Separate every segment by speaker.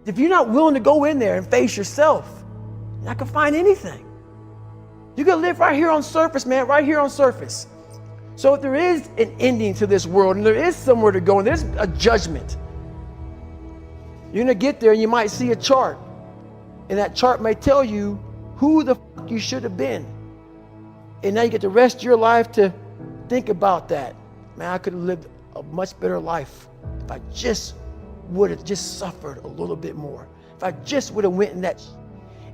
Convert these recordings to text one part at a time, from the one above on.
Speaker 1: If you're not willing to go in there and face yourself, you're not gonna find anything. You're gonna live right here on surface, man, right here on surface. So if there is an ending to this world and there is somewhere to go and there's a judgment, you're gonna get there and you might see a chart. And that chart may tell you who the fuck you should have been. And now you get the rest of your life to think about that. Man, I could have lived a much better life if I just would have just suffered a little bit more. If I just would have went in that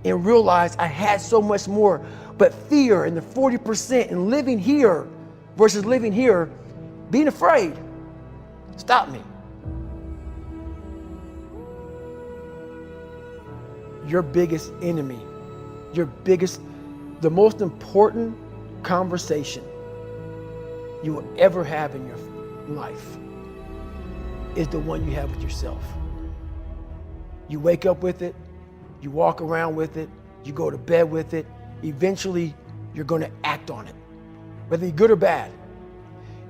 Speaker 1: and realized I had so much more. But fear and the 40% and living here versus living here, being afraid, stop me. Your biggest enemy, the most important conversation you will ever have in your life is the one you have with yourself. You wake up with it, you walk around with it, you go to bed with it, eventually you're gonna act on it, whether you're good or bad.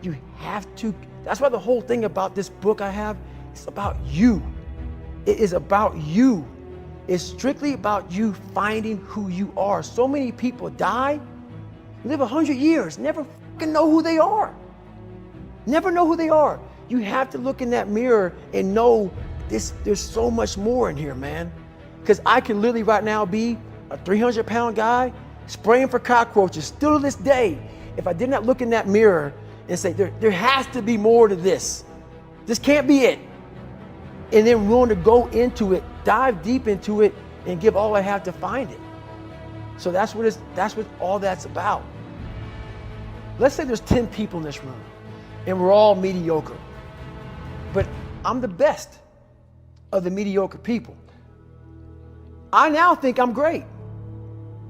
Speaker 1: You have to, that's why the whole thing about this book I have, it's about you. It is about you. It's strictly about you finding who you are. So many people die, live 100 years, never fucking know who they are. Never know who they are. You have to look in that mirror and know there's so much more in here, man. Because I can literally right now be a 300-pound guy spraying for cockroaches still to this day if I did not look in that mirror and say, there has to be more to this. This can't be it. And then willing to go into it, dive deep into it, and give all I have to find it. So that's what all that's about. Let's say there's 10 people in this room, and we're all mediocre. But I'm the best of the mediocre people. I now think I'm great.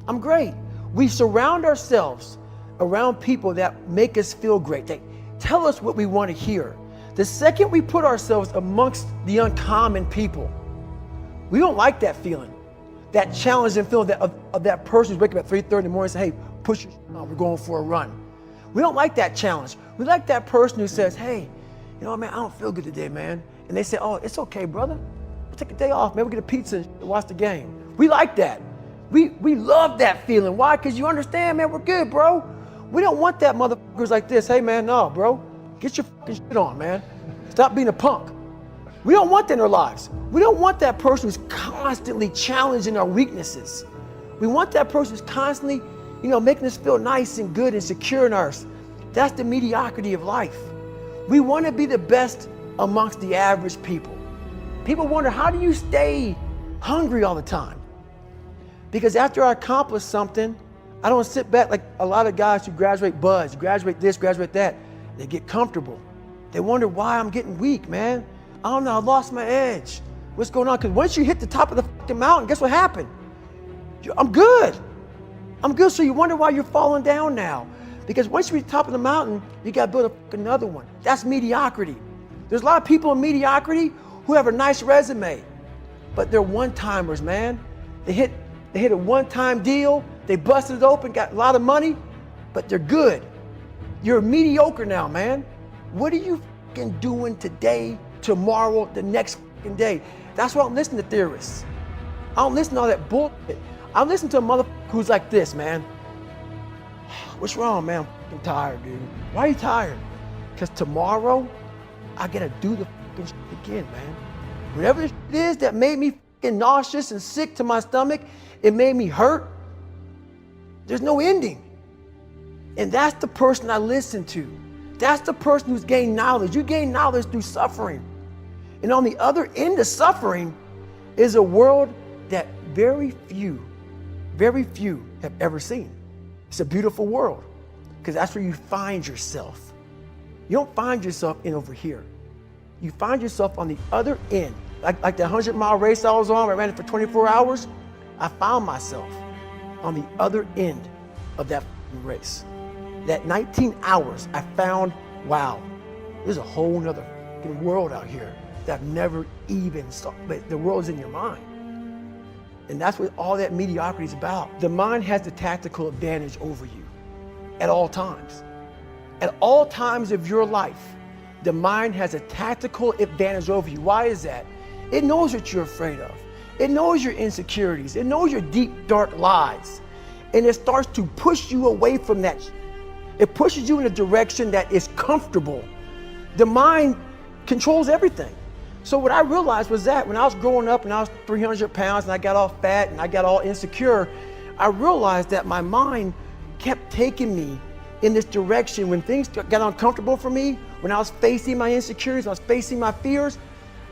Speaker 1: I'm great. We surround ourselves around people that make us feel great. They tell us what we want to hear. The second we put ourselves amongst the uncommon people, we don't like that feeling, that challenging feeling of that person who's waking up at 3:30 in the morning and say, hey, push your on, we're going for a run. We don't like that challenge. We like that person who says, hey, you know, man, I don't feel good today, man. And they say, oh, it's okay, brother. We'll take a day off, man. We'll get a pizza and watch the game. We like that. We love that feeling. Why? Because you understand, man, we're good, bro. We don't want that motherfuckers like this. Hey, man, no, bro. Get your fucking shit on, man. Stop being a punk. We don't want that in our lives. We don't want that person who's constantly challenging our weaknesses. We want that person who's constantly, making us feel nice and good and secure in ours. That's the mediocrity of life. We want to be the best amongst the average people. People wonder, how do you stay hungry all the time? Because after I accomplish something, I don't sit back like a lot of guys who graduate buds, graduate this, graduate that. They get comfortable. They wonder why I'm getting weak, man. I don't know, I lost my edge. What's going on? Because once you hit the top of the fucking mountain, guess what happened? I'm good. I'm good, so you wonder why you're falling down now. Because once you reach the top of the mountain, you gotta build another one. That's mediocrity. There's a lot of people in mediocrity who have a nice resume, but they're one-timers, man. They hit a one-time deal, they busted it open, got a lot of money, but they're good. You're mediocre now, man. What are you fucking doing today, tomorrow, the next fucking day? That's why I don't listen to theorists. I don't listen to all that bullshit. I listen to a motherfucker who's like this, man. What's wrong, man? I'm fucking tired, dude. Why are you tired? Because tomorrow, I gotta do the fucking shit again, man. Whatever the shit is that made me fucking nauseous and sick to my stomach, it made me hurt. There's no ending. And that's the person I listen to. That's the person who's gained knowledge. You gain knowledge through suffering. And on the other end of suffering is a world that very few have ever seen. It's a beautiful world because that's where you find yourself. You don't find yourself in over here. You find yourself on the other end. Like the 100-mile race I was on, I ran it for 24 hours. I found myself on the other end of that race. That 19 hours, I found, wow, there's a whole nother world out here that I've never even saw. But the world's in your mind. And that's what all that mediocrity is about. The mind has the tactical advantage over you at all times. At all times of your life, the mind has a tactical advantage over you. Why is that? It knows what you're afraid of. It knows your insecurities. It knows your deep, dark lies. And it starts to push you away from that. It pushes you in a direction that is comfortable. The mind controls everything. So what I realized was that when I was growing up and I was 300 pounds and I got all fat and I got all insecure, I realized that my mind kept taking me in this direction. When things got uncomfortable for me, when I was facing my insecurities, I was facing my fears,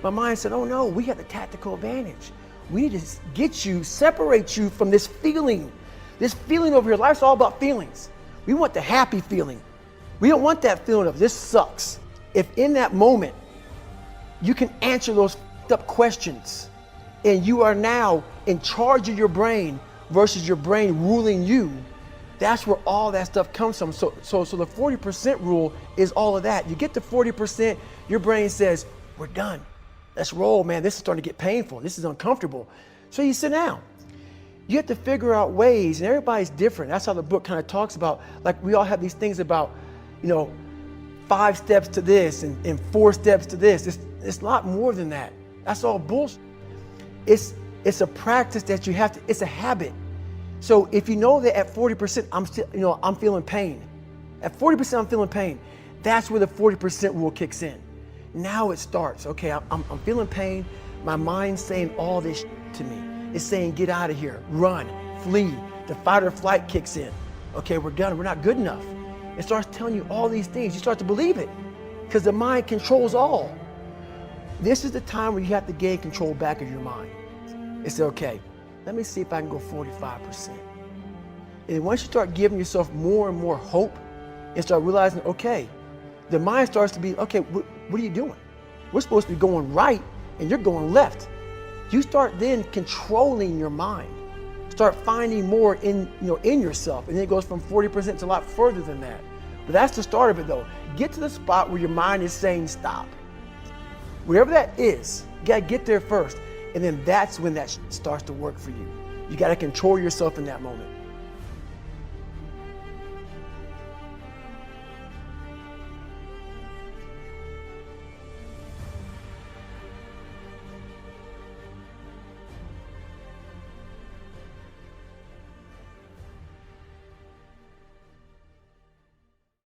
Speaker 1: my mind said, oh no, we have the tactical advantage. We need to get you, separate you from this feeling over here. Life's all about feelings. We want the happy feeling. We don't want that feeling of this sucks. If in that moment, you can answer those up questions and you are now in charge of your brain versus your brain ruling you, that's where all that stuff comes from. So the 40% rule is all of that. You get to 40%, your brain says, we're done. Let's roll, man. This is starting to get painful. This is uncomfortable. So you sit down. You have to figure out ways, and everybody's different. That's how the book kind of talks about, like we all have these things about, 5 steps to this and 4 steps to this. It's a lot more than that. That's all bullshit. It's a practice that you have to, it's a habit. So if you know that at 40%, I'm feeling pain. At 40%, I'm feeling pain. That's where the 40% rule kicks in. Now it starts. Okay, I'm feeling pain. My mind's saying all this to me. It's saying, get out of here, run, flee. The fight or flight kicks in. Okay, we're done. We're not good enough. It starts telling you all these things. You start to believe it because the mind controls all. This is the time where you have to gain control back of your mind. It's okay. Let me see if I can go 45%. And once you start giving yourself more and more hope and start realizing, okay, the mind starts to be, okay, what are you doing? We're supposed to be going right and you're going left. You start then controlling your mind. Start finding more in yourself. And then it goes from 40% to a lot further than that. But that's the start of it though. Get to the spot where your mind is saying stop. Wherever that is, you gotta get there first. And then that's when that starts to work for you. You gotta control yourself in that moment.